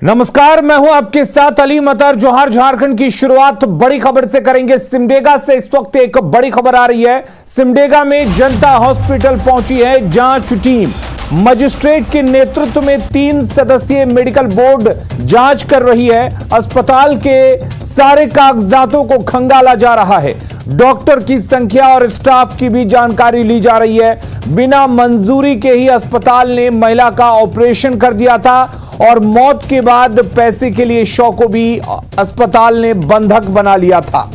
नमस्कार, मैं हूं आपके साथ अली मतर। जोहार। झारखंड की शुरुआत बड़ी खबर से करेंगे। सिमडेगा से इस वक्त एक बड़ी खबर आ रही है। सिमडेगा में जनता हॉस्पिटल पहुंची है जांच टीम। मजिस्ट्रेट के नेतृत्व में 3 सदस्यीय मेडिकल बोर्ड जांच कर रही है। अस्पताल के सारे कागजातों को खंगाला जा रहा है। डॉक्टर की संख्या और स्टाफ की भी जानकारी ली जा रही है। बिना मंजूरी के ही अस्पताल ने महिला का ऑपरेशन कर दिया था और मौत के बाद पैसे के लिए शव को भी अस्पताल ने बंधक बना लिया था।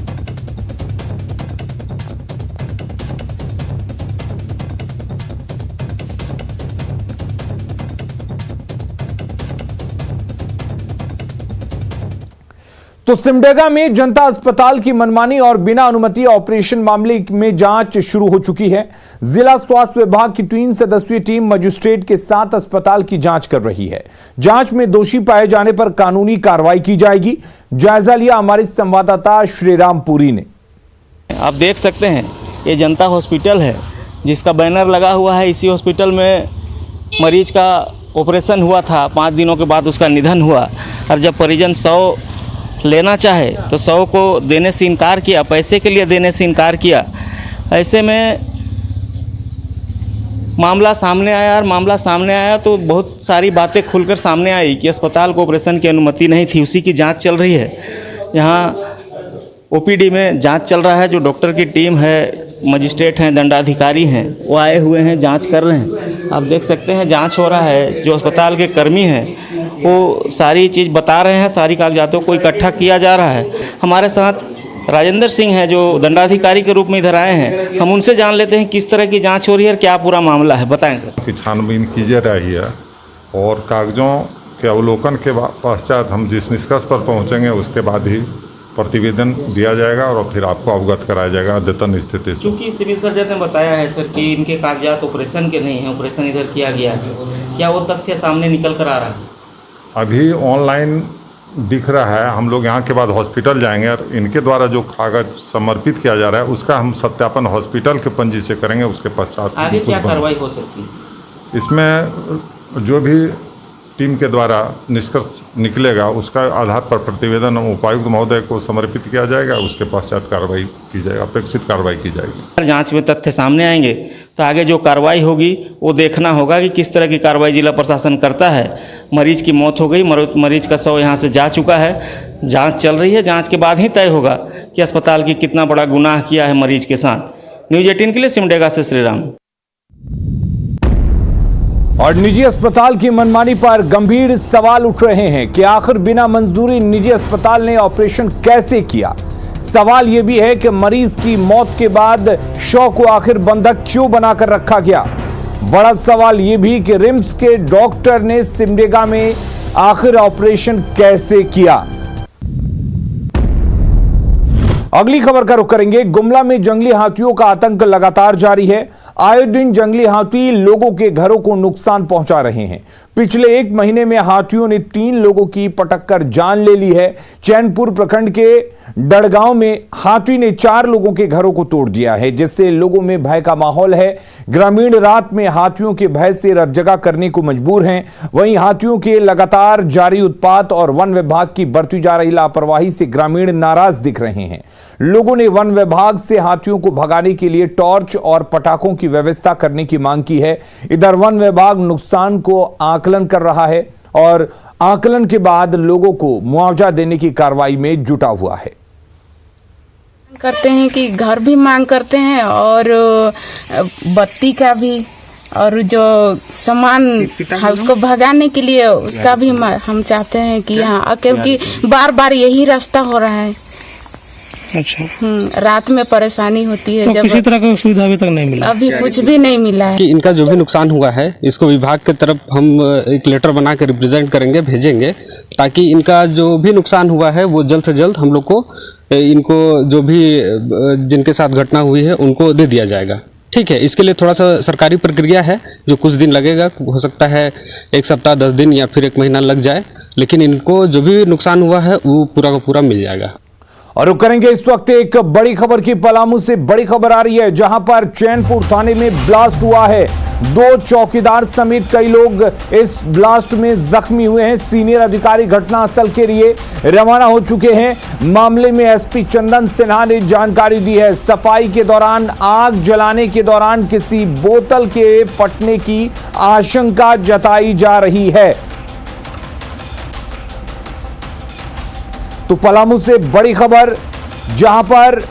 तो सिमडेगा में जनता अस्पताल की मनमानी और बिना अनुमति ऑपरेशन मामले में जांच शुरू हो चुकी है। जिला स्वास्थ्य विभाग की 3 सदस्यीय टीम मजिस्ट्रेट के साथ अस्पताल की जांच कर रही है। जांच में दोषी पाए जाने पर कानूनी कार्रवाई की जाएगी। जायजा लिया हमारे संवाददाता श्रीराम पुरी ने। आप देख सकते हैं ये जनता हॉस्पिटल है जिसका बैनर लगा हुआ है। इसी हॉस्पिटल में मरीज का ऑपरेशन हुआ था। 5 दिनों के बाद उसका निधन हुआ और जब परिजन 100 लेना चाहे तो 100 को देने से इनकार किया, पैसे के लिए देने से इनकार किया। ऐसे में मामला सामने आया और मामला सामने आया तो बहुत सारी बातें खुलकर सामने आई कि अस्पताल को ऑपरेशन की अनुमति नहीं थी। उसी की जांच चल रही है। यहाँ ओपीडी में जांच चल रहा है। जो डॉक्टर की टीम है, मजिस्ट्रेट हैं, दंडाधिकारी हैं, वो आए हुए हैं, जांच कर रहे हैं। आप देख सकते हैं जांच हो रहा है। जो अस्पताल के कर्मी हैं वो सारी चीज़ बता रहे हैं। सारी कागजातों को इकट्ठा किया जा रहा है। हमारे साथ राजेंद्र सिंह हैं जो दंडाधिकारी के रूप में इधर आए हैं। हम उनसे जान लेते हैं किस तरह की जांच हो रही है और क्या पूरा मामला है। बताएं सर। की छानबीन की जा रही है और कागजों के अवलोकन के पश्चात हम जिस निष्कर्ष पर पहुंचेंगे उसके बाद ही प्रतिवेदन दिया जाएगा और फिर आपको अवगत कराया जाएगा अद्यतन स्थिति से। क्योंकि सिविल सर्जन ने बताया है सर कि इनके कागजात ऑपरेशन के नहीं हैं, ऑपरेशन इधर किया गया है। क्या वो तथ्य सामने निकल कर आ रहा है? अभी ऑनलाइन दिख रहा है। हम लोग यहाँ के बाद हॉस्पिटल जाएंगे और इनके द्वारा जो कागज समर्पित किया जा रहा है उसका हम सत्यापन हॉस्पिटल के पंजी से करेंगे। उसके पश्चात आगे क्या कार्रवाई हो सकती है? इसमें जो भी टीम के द्वारा निष्कर्ष निकलेगा उसका आधार पर प्रतिवेदन उपायुक्त महोदय को समर्पित किया जाएगा। उसके पश्चात कार्रवाई की जाएगी, अपेक्षित कार्रवाई की जाएगी। जांच में तथ्य सामने आएंगे तो आगे जो कार्रवाई होगी वो देखना होगा कि किस तरह की कार्रवाई जिला प्रशासन करता है। मरीज की मौत हो गई, मरीज का शव यहाँ से जा चुका है, जाँच चल रही है। जाँच के बाद ही तय होगा कि अस्पताल की कितना बड़ा गुनाह किया है मरीज के साथ। न्यूज़ 18 के लिए सिमडेगा से श्रीराम। और निजी अस्पताल की मनमानी पर गंभीर सवाल उठ रहे हैं कि आखिर बिना मंजूरी निजी अस्पताल ने ऑपरेशन कैसे किया। सवाल यह भी है कि मरीज की मौत के बाद शव को आखिर बंधक क्यों बनाकर रखा गया। बड़ा सवाल यह भी कि रिम्स के डॉक्टर ने सिमडेगा में आखिर ऑपरेशन कैसे किया। अगली खबर का रुख करेंगे। गुमला में जंगली हाथियों का आतंक लगातार जारी है। आए दिन जंगली हाथी लोगों के घरों को नुकसान पहुंचा रहे हैं। पिछले 1 महीने में हाथियों ने 3 लोगों की पटक कर जान ले ली है। चैनपुर प्रखंड के डड़गांव में हाथी ने 4 लोगों के घरों को तोड़ दिया है, जिससे लोगों में भय का माहौल है। ग्रामीण रात में हाथियों के भय से रतजगा करने को मजबूर हैं। वहीं हाथियों के लगातार जारी उत्पात और वन विभाग की बरती जा रही लापरवाही से ग्रामीण नाराज दिख रहे हैं। लोगों ने वन विभाग से हाथियों को भगाने के लिए टॉर्च और पटाखों की व्यवस्था करने की मांग की है। इधर वन विभाग नुकसान को आकलन कर रहा है और आकलन के बाद लोगों को मुआवजा देने की कार्रवाई में जुटा हुआ है। करते हैं कि घर भी मांग करते हैं और बत्ती का भी, और जो सामान उसको भगाने के लिए उसका भी हम चाहते हैं कि यहाँ, क्योंकि बार बार यही रास्ता हो रहा है। अच्छा। रात में परेशानी होती है। तो जब किसी तरह का सुविधा अभी तक नहीं मिला? अभी कुछ भी नहीं मिला है। कि इनका जो भी नुकसान हुआ है इसको विभाग की तरफ हम एक लेटर बना के रिप्रेजेंट करेंगे, भेजेंगे, ताकि इनका जो भी नुकसान हुआ है वो जल्द से जल्द हम लोग को इनको जो भी जिनके साथ घटना हुई है उनको दे दिया जाएगा। ठीक है, इसके लिए थोड़ा सा सरकारी प्रक्रिया है जो कुछ दिन लगेगा। हो सकता है 1 सप्ताह, 10 दिन या फिर 1 महीना लग जाए, लेकिन इनको जो भी नुकसान हुआ है वो पूरा का पूरा मिल जाएगा। और रुक करेंगे इस वक्त एक बड़ी खबर की। पलामू से बड़ी खबर आ रही है जहां पर चैनपुर थाने में ब्लास्ट हुआ है। 2 चौकीदार समेत कई लोग इस ब्लास्ट में जख्मी हुए हैं। सीनियर अधिकारी घटनास्थल के लिए रवाना हो चुके हैं। मामले में एसपी चंदन सिन्हा ने जानकारी दी है। सफाई के दौरान आग जलाने के दौरान किसी बोतल के फटने की आशंका जताई जा रही है। तो पलामू से बड़ी खबर जहां पर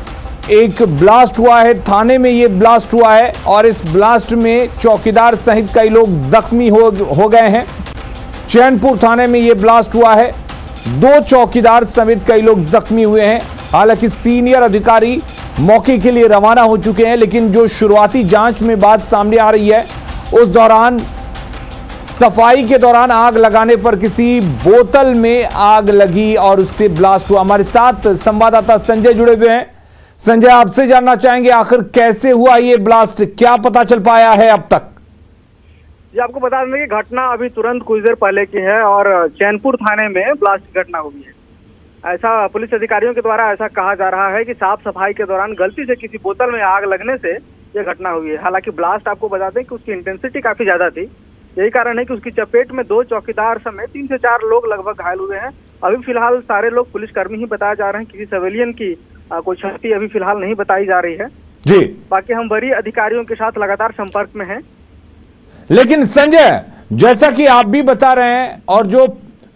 एक ब्लास्ट हुआ है, थाने में यह ब्लास्ट हुआ है और इस ब्लास्ट में चौकीदार सहित कई लोग जख्मी हो गए हैं। चैनपुर थाने में यह ब्लास्ट हुआ है। 2 चौकीदार समेत कई लोग जख्मी हुए हैं। हालांकि सीनियर अधिकारी मौके के लिए रवाना हो चुके हैं, लेकिन जो शुरुआती जांच में बात सामने आ रही है उस दौरान सफाई के दौरान आग लगाने पर किसी बोतल में आग लगी और उससे ब्लास्ट हुआ। हमारे साथ संवाददाता संजय जुड़े हुए हैं। संजय, आपसे जानना चाहेंगे आखिर कैसे हुआ ये ब्लास्ट, क्या पता चल पाया है अब तक? जी, आपको बता दें कि घटना अभी तुरंत कुछ देर पहले की है और चैनपुर थाने में ब्लास्ट की घटना हुई है। ऐसा पुलिस अधिकारियों के द्वारा ऐसा कहा जा रहा है कि साफ सफाई के दौरान गलती से किसी बोतल में आग लगने से यह घटना हुई है। हालांकि ब्लास्ट आपको बता दें कि उसकी इंटेंसिटी काफी ज्यादा थी। यही कारण है कि उसकी चपेट में 2 चौकीदार समेत 3 से 4 लोग लगभग घायल हुए हैं। अभी फिलहाल सारे लोग पुलिसकर्मी ही बताए जा रहे हैं। किसी सिविलियन की कोई क्षति अभी फिलहाल नहीं बताई जा रही है जी। बाकी हम वरीय अधिकारियों के साथ लगातार संपर्क में हैं। लेकिन संजय, जैसा कि आप भी बता रहे हैं और जो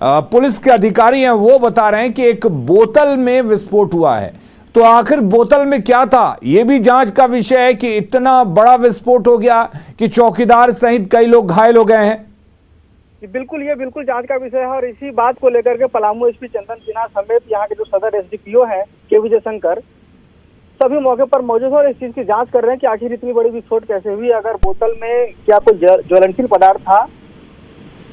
पुलिस के अधिकारी हैं वो बता रहे हैं कि एक बोतल में विस्फोट हुआ है, तो आखिर बोतल में क्या था यह भी जांच का विषय है कि इतना बड़ा विस्फोट हो गया कि चौकीदार सहित कई लोग घायल हो गए हैं। बिल्कुल, ये बिल्कुल जांच का विषय है और इसी बात को लेकर के पलामू एसपी चंदन सिन्हा समेत यहाँ के जो सदर एसडीपीओ हैं के विजय शंकर सभी मौके पर मौजूद है और इस चीज की जांच कर रहे हैं कि आखिर इतनी बड़ी विस्फोट कैसे हुई। अगर बोतल में क्या कोई ज्वलनशील पदार्थ था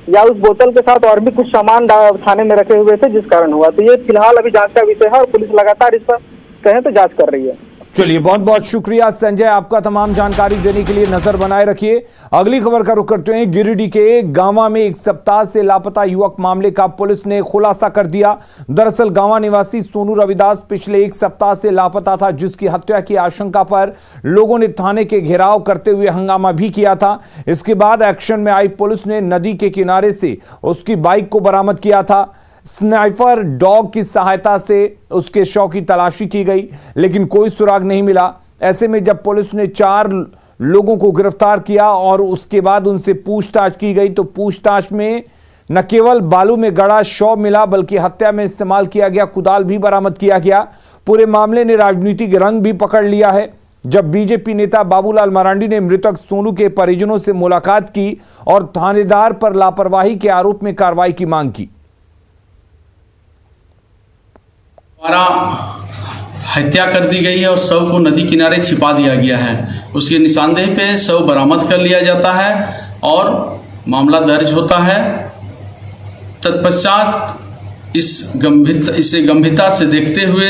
या उस बोतल के साथ और भी कुछ सामान थाने में रखे हुए थे जिस कारण हुआ। तो ये फिलहाल अभी जांच का विषय है और पुलिस लगातार इस पर कहें तो जांच कर रही है। चलिए, बहुत बहुत शुक्रिया संजय, आपका तमाम जानकारी देने के लिए। नजर बनाए रखिए। अगली खबर का रुख करते हैं। गिरिडीह के गांवा में 1 सप्ताह से लापता युवक मामले का पुलिस ने खुलासा कर दिया। दरअसल गांवा निवासी सोनू रविदास पिछले 1 सप्ताह से लापता था, जिसकी हत्या की आशंका पर लोगों ने थाने के घेराव करते हुए हंगामा भी किया था। इसके बाद एक्शन में आई पुलिस ने नदी के किनारे से उसकी बाइक को बरामद किया था। स्नाइपर डॉग की सहायता से उसके शव की तलाशी की गई, लेकिन कोई सुराग नहीं मिला। ऐसे में जब पुलिस ने 4 लोगों को गिरफ्तार किया और उसके बाद उनसे पूछताछ की गई, तो पूछताछ में न केवल बालू में गड़ा शव मिला बल्कि हत्या में इस्तेमाल किया गया कुदाल भी बरामद किया गया। पूरे मामले ने राजनीतिक रंग भी पकड़ लिया है। जब बीजेपी नेता बाबूलाल मरांडी ने मृतक सोनू के परिजनों से मुलाकात की और थानेदार पर लापरवाही के आरोप में कार्रवाई की मांग की। हत्या कर दी गई है और शव को नदी किनारे छिपा दिया गया है। उसके निशानदेही पे शव बरामद कर लिया जाता है और मामला दर्ज होता है। तत्पश्चात इसे गंभीरता से देखते हुए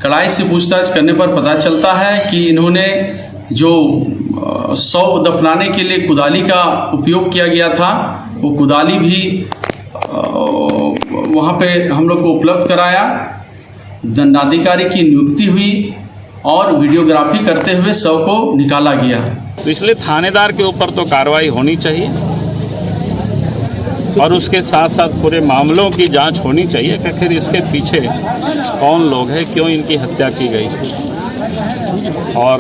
कड़ाई से पूछताछ करने पर पता चलता है कि इन्होंने जो शव दफनाने के लिए कुदाली का उपयोग किया गया था, वो कुदाली भी वहाँ पे हम लोग को उपलब्ध कराया। दंडाधिकारी की नियुक्ति हुई और वीडियोग्राफी करते हुए शव को निकाला गया। तो इसलिए थानेदार के ऊपर तो कार्रवाई होनी चाहिए और उसके साथ साथ पूरे मामलों की जांच होनी चाहिए कि आखिर इसके पीछे कौन लोग हैं, क्यों इनकी हत्या की गई, और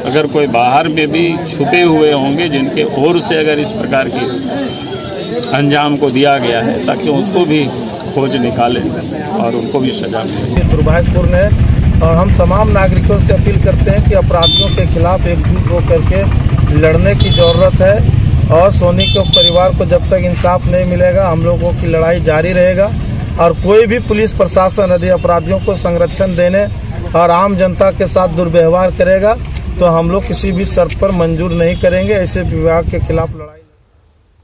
अगर कोई बाहर में भी छुपे हुए होंगे जिनके ओर से अगर इस प्रकार की अंजाम को दिया गया है, ताकि उसको भी खोज निकालें और उनको भी सजा मिले। दुर्भाग्यपूर्ण है और हम तमाम नागरिकों से अपील करते हैं कि अपराधियों के खिलाफ एकजुट होकर के लड़ने की ज़रूरत है और सोनी के परिवार को जब तक इंसाफ नहीं मिलेगा हम लोगों की लड़ाई जारी रहेगा। और कोई भी पुलिस प्रशासन यदि अपराधियों को संरक्षण देने और आम जनता के साथ दुर्व्यवहार करेगा तो हम लोग किसी भी शर्त पर मंजूर नहीं करेंगे। ऐसे विभाग के खिलाफ लड़ाई।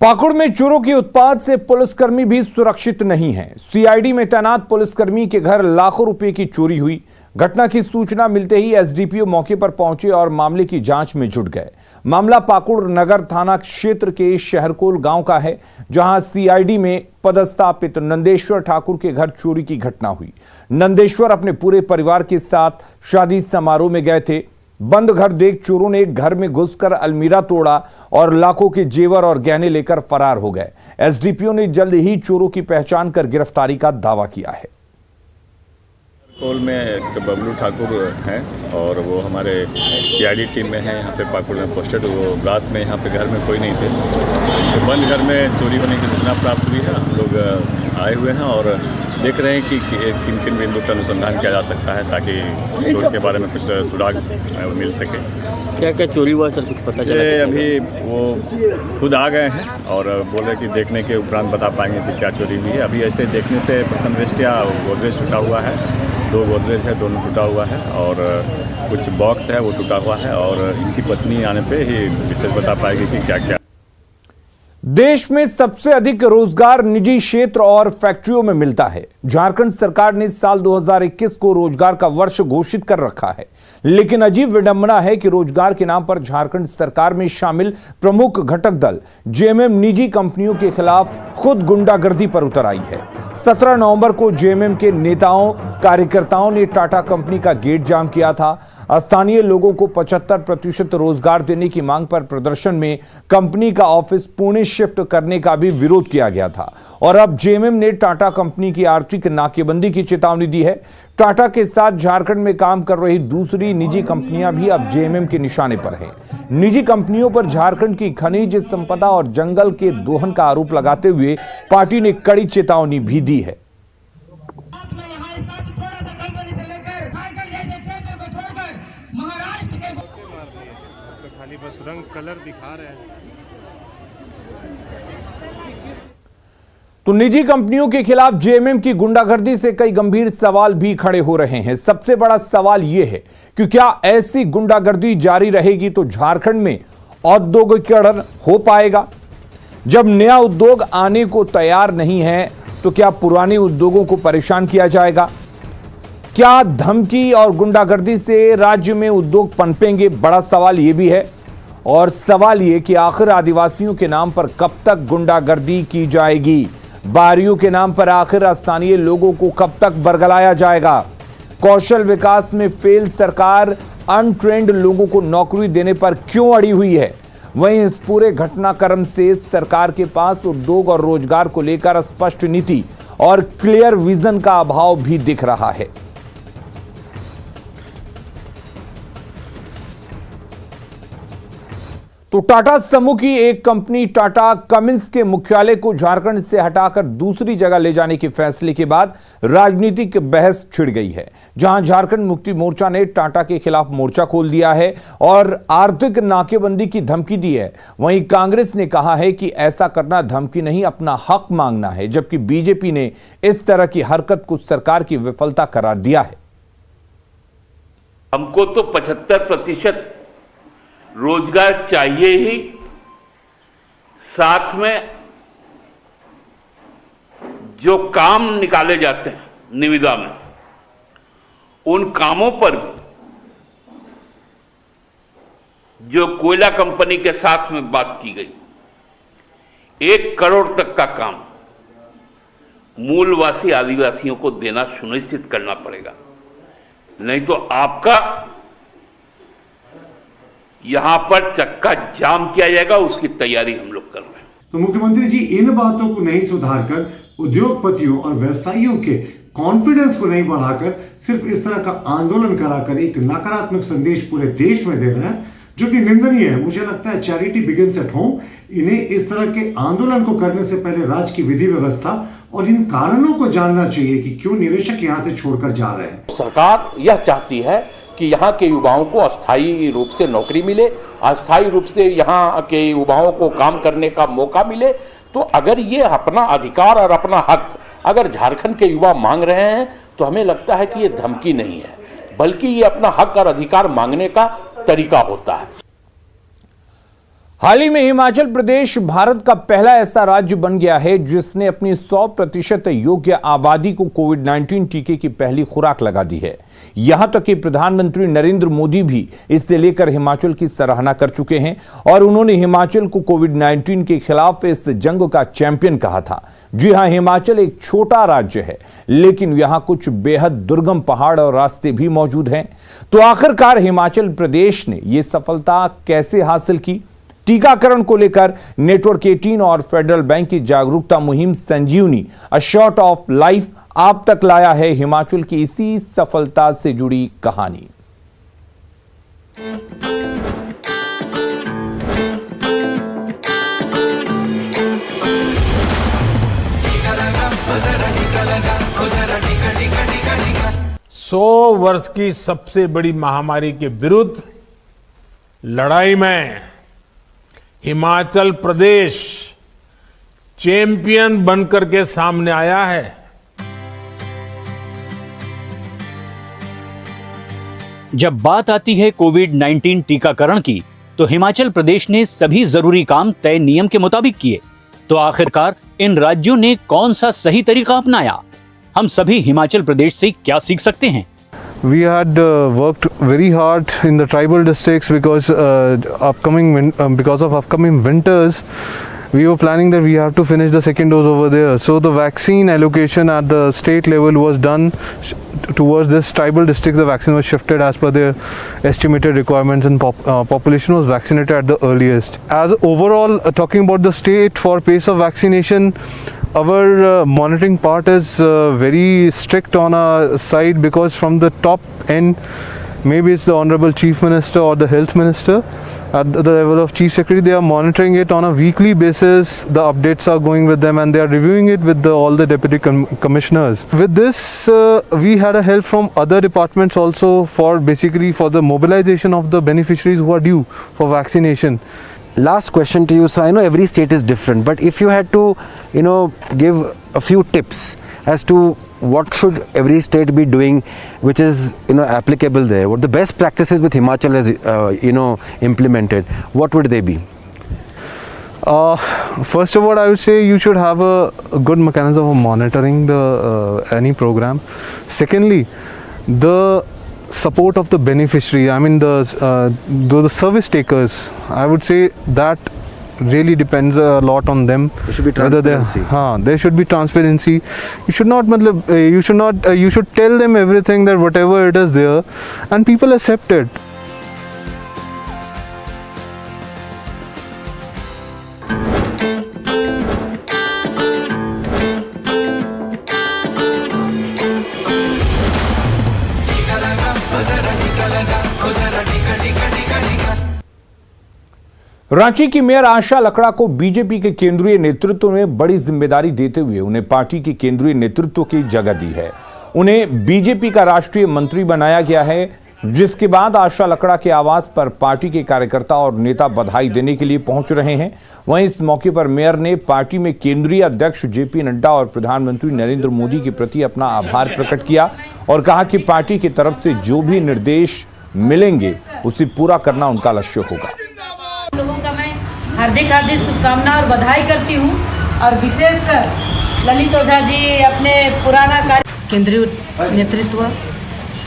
पाकुड़ में चोरों की उत्पात से पुलिसकर्मी भी सुरक्षित नहीं है। सीआईडी में तैनात पुलिसकर्मी के घर लाखों रुपए की चोरी हुई। घटना की सूचना मिलते ही एसडीपीओ मौके पर पहुंचे और मामले की जांच में जुट गए। मामला पाकुड़ नगर थाना क्षेत्र के शहरकोल गांव का है, जहां सीआईडी में पदस्थापित नंदेश्वर ठाकुर के घर चोरी की घटना हुई। नंदेश्वर अपने पूरे परिवार के साथ शादी समारोह में गए थे। बंद घर देख चोरों ने एक घर में घुसकर अलमीरा तोड़ा और लाखों के जेवर और गहने लेकर फरार हो गए। एसडीपीओ ने जल्द ही चोरों की पहचान कर गिरफ्तारी का दावा किया है। कोल में एक बबलू ठाकुर हैं और वो हमारे सीआईडी टीम में हैं, यहाँ पे पाकुड़ में पोस्टेड। वो रात में यहाँ पे घर में कोई नहीं थे, तो बंद घर में चोरी होने की सूचना प्राप्त हुई है। हम लोग आए हुए हैं और देख रहे हैं कि किन किन बिंदु पर अनुसंधान किया जा सकता है ताकि चोरी के बारे में कुछ सुराग मिल सके। क्या क्या चोरी हुआ सर, कुछ पता चला? अभी वो खुद आ गए हैं और बोल रहे कि देखने के उपरांत बता पाएंगे कि क्या चोरी हुई है। अभी ऐसे देखने से प्रथम दृष्टया गोदरेज टूटा हुआ है, 2 गोदरेज है, दोनों टूटा हुआ है और कुछ बॉक्स है वो टूटा हुआ है और इनकी पत्नी आने पे ही विशेष बता पाएगी कि क्या क्या। देश में सबसे अधिक रोजगार निजी क्षेत्र और फैक्ट्रियों में मिलता है। झारखंड सरकार ने साल 2021 को रोजगार का वर्ष घोषित कर रखा है, लेकिन अजीब विडंबना है कि रोजगार के नाम पर झारखंड सरकार में शामिल प्रमुख घटक दल जेएमएम निजी कंपनियों के खिलाफ खुद गुंडागर्दी पर उतर आई है। 17 नवंबर को जेएमएम के नेताओं कार्यकर्ताओं ने टाटा कंपनी का गेट जाम किया था। स्थानीय लोगों को 75% रोजगार देने की मांग पर प्रदर्शन में कंपनी का ऑफिस पुणे शिफ्ट करने का भी विरोध किया गया था और अब जेएमएम ने टाटा कंपनी की आर्थिक नाकेबंदी की चेतावनी दी है। टाटा के साथ झारखंड में काम कर रही दूसरी निजी कंपनियां भी अब जेएमएम के निशाने पर हैं। निजी कंपनियों पर झारखंड की खनिज संपदा और जंगल के दोहन का आरोप लगाते हुए पार्टी ने कड़ी चेतावनी भी दी है। खाली बस रंग कलर दिखा रहे हैं। तो निजी कंपनियों के खिलाफ जेएमएम की गुंडागर्दी से कई गंभीर सवाल भी खड़े हो रहे हैं। सबसे बड़ा सवाल यह है कि क्या ऐसी गुंडागर्दी जारी रहेगी तो झारखंड में औद्योगिकीकरण हो पाएगा? जब नया उद्योग आने को तैयार नहीं है तो क्या पुराने उद्योगों को परेशान किया जाएगा? क्या धमकी और गुंडागर्दी से राज्य में उद्योग पनपेंगे? बड़ा सवाल यह भी है। और सवाल यह कि आखिर आदिवासियों के नाम पर कब तक गुंडागर्दी की जाएगी? बारियों के नाम पर आखिर स्थानीय लोगों को कब तक बरगलाया जाएगा? कौशल विकास में फेल सरकार अनट्रेंड लोगों को नौकरी देने पर क्यों अड़ी हुई है? वहीं इस पूरे घटनाक्रम से सरकार के पास उद्योग और रोजगार को लेकर स्पष्ट नीति और क्लियर विजन का अभाव भी दिख रहा है। तो टाटा समूह की एक कंपनी टाटा कमिंस के मुख्यालय को झारखंड से हटाकर दूसरी जगह ले जाने के फैसले के बाद राजनीतिक बहस छिड़ गई है, जहां झारखंड मुक्ति मोर्चा ने टाटा के खिलाफ मोर्चा खोल दिया है और आर्थिक नाकेबंदी की धमकी दी है। वहीं कांग्रेस ने कहा है कि ऐसा करना धमकी नहीं, अपना हक मांगना है, जबकि बीजेपी ने इस तरह की हरकत को सरकार की विफलता करार दिया है। हमको तो 75% रोजगार चाहिए ही, साथ में जो काम निकाले जाते हैं निविदा में, उन कामों पर भी जो कोयला कंपनी के साथ में बात की गई, 1 करोड़ तक का काम मूलवासी आदिवासियों को देना सुनिश्चित करना पड़ेगा, नहीं तो आपका यहां पर चक्का जाम किया जाएगा। उसकी तैयारी हम लोग कर रहे हैं। तो मुख्यमंत्री जी इन बातों को नहीं सुधारकर उद्योगपतियों और व्यवसायियों के कॉन्फिडेंस को नहीं बढ़ाकर सिर्फ इस तरह का आंदोलन कराकर एक नकारात्मक संदेश पूरे देश में दे रहे हैं, जो कि निंदनीय है। मुझे लगता है चैरिटी बिगिंस एट होम। इन्हें इस तरह के आंदोलन को करने से पहले राज्य की विधि व्यवस्था और इन कारणों को जानना चाहिए कि क्यों निवेशक यहां से छोड़कर जा रहे हैं। सरकार यह चाहती है कि यहाँ के युवाओं को अस्थायी रूप से नौकरी मिले, अस्थायी रूप से यहाँ के युवाओं को काम करने का मौका मिले। तो अगर ये अपना अधिकार और अपना हक अगर झारखंड के युवा मांग रहे हैं तो हमें लगता है कि ये धमकी नहीं है, बल्कि ये अपना हक और अधिकार मांगने का तरीका होता है। हाल ही में हिमाचल प्रदेश भारत का पहला ऐसा राज्य बन गया है जिसने अपनी 100% योग्य आबादी को कोविड-19 टीके की पहली खुराक लगा दी है। यहां तक कि प्रधानमंत्री नरेंद्र मोदी भी इससे लेकर हिमाचल की सराहना कर चुके हैं और उन्होंने हिमाचल को कोविड-19 के खिलाफ इस जंग का चैंपियन कहा था। जी हां, हिमाचल एक छोटा राज्य है, लेकिन यहां कुछ बेहद दुर्गम पहाड़ और रास्ते भी मौजूद हैं। तो आखिरकार हिमाचल प्रदेश ने यह सफलता कैसे हासिल की? टीकाकरण को लेकर नेटवर्क 18 और फेडरल बैंक की जागरूकता मुहिम संजीवनी अ शॉट ऑफ लाइफ आप तक लाया है हिमाचल की इसी सफलता से जुड़ी कहानी। सौ वर्ष की सबसे बड़ी महामारी के विरुद्ध लड़ाई में हिमाचल प्रदेश चैंपियन बनकर के सामने आया है। जब बात आती है कोविड-19 टीकाकरण की, तो हिमाचल प्रदेश ने सभी जरूरी काम तय नियम के मुताबिक किए। तो आखिरकार इन राज्यों ने कौन सा सही तरीका अपनाया? हम सभी हिमाचल प्रदेश से क्या सीख सकते हैं? We had worked very hard in the tribal districts because of upcoming winters. We were planning that we have to finish the second dose over there. So the vaccine allocation at the state level was done towards this tribal districts. The vaccine was shifted as per their estimated requirements, and population was vaccinated at the earliest. As overall, talking about the state for pace of vaccination, our monitoring part is very strict on our side, because from the top end, maybe it's the Honorable Chief Minister or the Health Minister, at the level of Chief Secretary, they are monitoring it on a weekly basis. The updates are going with them and they are reviewing it with all the deputy commissioners. With this, we had a help from other departments also for the mobilization of the beneficiaries who are due for vaccination. Last question to you, sir. I know every state is different, but if you had to, give a few tips as to what should every state be doing, which is, applicable there, what the best practices with Himachal has, implemented, what would they be? First of all, I would say you should have a good mechanism of monitoring the any program. Secondly, the support of the beneficiary, the service takers, I would say that really depends a lot on them. There should be transparency. There should be transparency. You should tell them everything, that whatever it is there, and people accept it. Ranchi की mayor Asha Lakra को BJP के केंद्रीय नेतृत्व ने बड़ी जिम्मेदारी देते हुए उन्हें पार्टी के केंद्रीय नेतृत्व की जगह दी है। उन्हें बीजेपी का राष्ट्रीय मंत्री बनाया गया है, जिसके बाद आशा लकड़ा के आवास पर पार्टी के कार्यकर्ता और नेता बधाई देने के लिए पहुंच रहे हैं। वहीं इस मौके पर मेयर ने पार्टी में केंद्रीय अध्यक्ष जेपी नड्डा और प्रधानमंत्री नरेंद्र मोदी के प्रति अपना आभार प्रकट किया और कहा कि पार्टी की तरफ से जो भी निर्देश मिलेंगे उसे पूरा करना उनका लक्ष्य होगा। लोगों का मैं हार्दिक शुभकामना और बधाई करती हूँ, और विशेषकर ललित ओझा जी अपने पुराना कार्य केंद्रीय नेतृत्व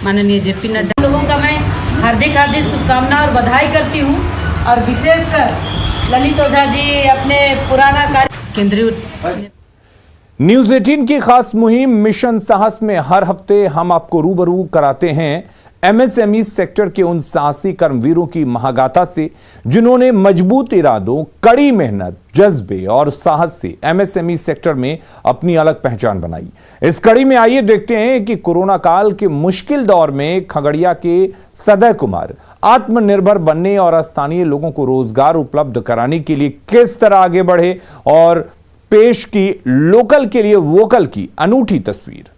माननीय जेपी नड्डा, लोगों का मैं हार्दिक शुभकामना और बधाई करती हूँ, और विशेषकर ललित ओझा जी अपने पुराना कार्य केंद्रीय। न्यूज 18 की खास मुहिम मिशन साहस में हर हफ्ते हम आपको रूबरू कराते हैं एमएसएमई सेक्टर के उन साहसी कर्मवीरों की महागाथा से जिन्होंने मजबूत इरादों, कड़ी मेहनत, जज्बे और साहस से एमएसएमई सेक्टर में अपनी अलग पहचान बनाई। इस कड़ी में आइए देखते हैं कि कोरोना काल के मुश्किल दौर में खगड़िया के सदय कुमार आत्मनिर्भर बनने और स्थानीय लोगों को रोजगार उपलब्ध कराने के लिए किस तरह आगे बढ़े और पेश की लोकल के लिए वोकल की अनूठी तस्वीर।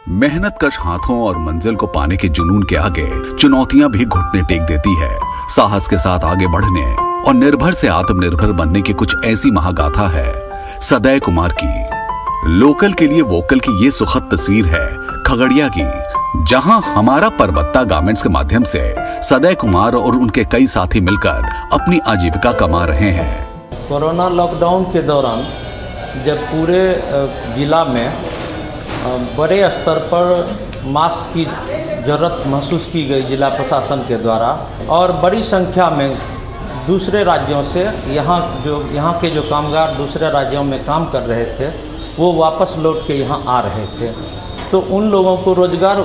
मेहनतकश हाथों और मंजिल को पाने के जुनून के आगे चुनौतियां भी घुटने टेक देती है। साहस के साथ आगे बढ़ने और निर्भर से आत्मनिर्भर बनने की कुछ ऐसी महागाथा है सदय कुमार की। लोकल के लिए वोकल की ये सुखद तस्वीर है खगड़िया की, जहां हमारा परबत्ता गारमेंट्स के माध्यम से सदय कुमार और उनके कई साथी मिलकर अपनी आजीविका कमा रहे हैं। कोरोना लॉकडाउन के दौरान जब पूरे जिला में बड़े स्तर पर मास्क की ज़रूरत महसूस की गई जिला प्रशासन के द्वारा, और बड़ी संख्या में दूसरे राज्यों से यहाँ के जो कामगार दूसरे राज्यों में काम कर रहे थे वो वापस लौट के यहाँ आ रहे थे, तो उन लोगों को रोजगार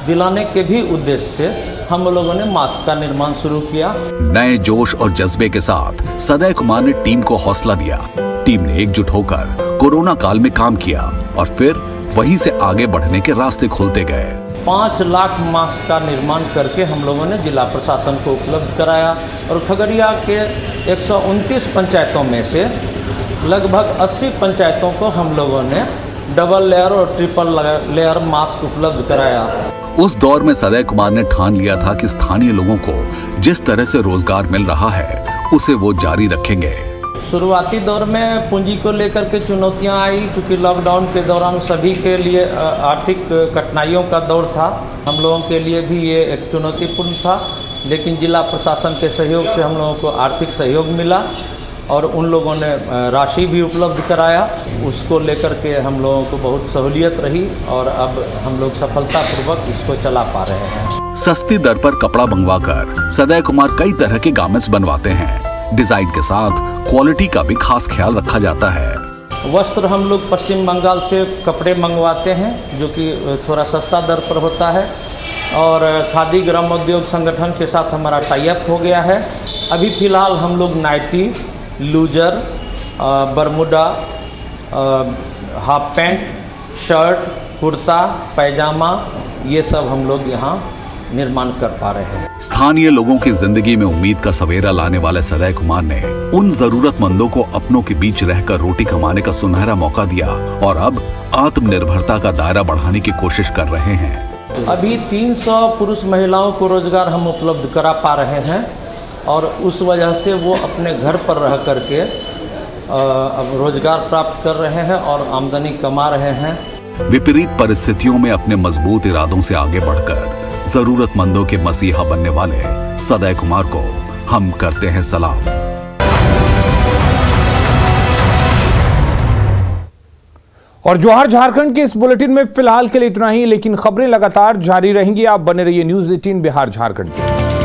दिलाने के भी उद्देश्य से हम लोगों ने मास्क का निर्माण शुरू किया। नए जोश और जज्बे के साथ सदय कुमार ने टीम को हौसला दिया। टीम ने एकजुट होकर कोरोना काल में काम किया और फिर वहीं से आगे बढ़ने के रास्ते खोलते गए। 5 लाख मास्क का निर्माण करके हम लोगों ने जिला प्रशासन को उपलब्ध कराया और खगड़िया के 129 पंचायतों में से लगभग 80 पंचायतों को हम लोगों ने डबल लेयर और ट्रिपल लेयर मास्क उपलब्ध कराया। उस दौर में सदय कुमार ने ठान लिया था कि स्थानीय लोगों को जिस तरह से रोजगार मिल रहा है उसे वो जारी रखेंगे। शुरुआती दौर में पूंजी को लेकर के चुनौतियां आई, क्योंकि लॉकडाउन के दौरान सभी के लिए आर्थिक कठिनाइयों का दौर था। हम लोगों के लिए भी ये एक चुनौतीपूर्ण था, लेकिन जिला प्रशासन के सहयोग से हम लोगों को आर्थिक सहयोग मिला और उन लोगों ने राशि भी उपलब्ध कराया। उसको लेकर के हम लोगों को बहुत सहूलियत रही और अब हम लोग सफलतापूर्वक इसको चला पा रहे हैं। सस्ती दर पर कपड़ा मंगवाकर सदय कुमार कई तरह के गारमेंट्स बनवाते हैं। डिजाइन के साथ क्वालिटी का भी खास ख्याल रखा जाता है। वस्त्र हम लोग पश्चिम बंगाल से कपड़े मंगवाते हैं जो कि थोड़ा सस्ता दर पर होता है, और खादी ग्रामोद्योग संगठन के साथ हमारा टाई अप हो गया है। अभी फ़िलहाल हम लोग नाइटी, लूजर, Bermuda, half pant, shirt, kurta, pyjama, ये सब हम लोग यहाँ निर्माण कर पा रहे हैं। स्थानीय लोगों की जिंदगी में उम्मीद का सवेरा लाने वाले सदय कुमार ने उन जरूरतमंदों को अपनों के बीच रहकर रोटी कमाने का सुनहरा मौका दिया और अब आत्मनिर्भरता का दायरा बढ़ाने की कोशिश कर रहे हैं। अभी 300 पुरुष महिलाओं को रोजगार हम उपलब्ध करा पा रहे हैं और उस वजह से वो अपने घर पर रह करके अब रोजगार प्राप्त कर रहे हैं और आमदनी कमा रहे हैं। विपरीत परिस्थितियों में अपने मजबूत इरादों से आगे बढ़कर जरूरतमंदों के मसीहा बनने वाले सदय कुमार को हम करते हैं सलाम। और जोहार झारखंड के इस बुलेटिन में फिलहाल के लिए इतना ही, लेकिन खबरें लगातार जारी रहेंगी। आप बने रहिए न्यूज़ 18 बिहार झारखंड के साथ।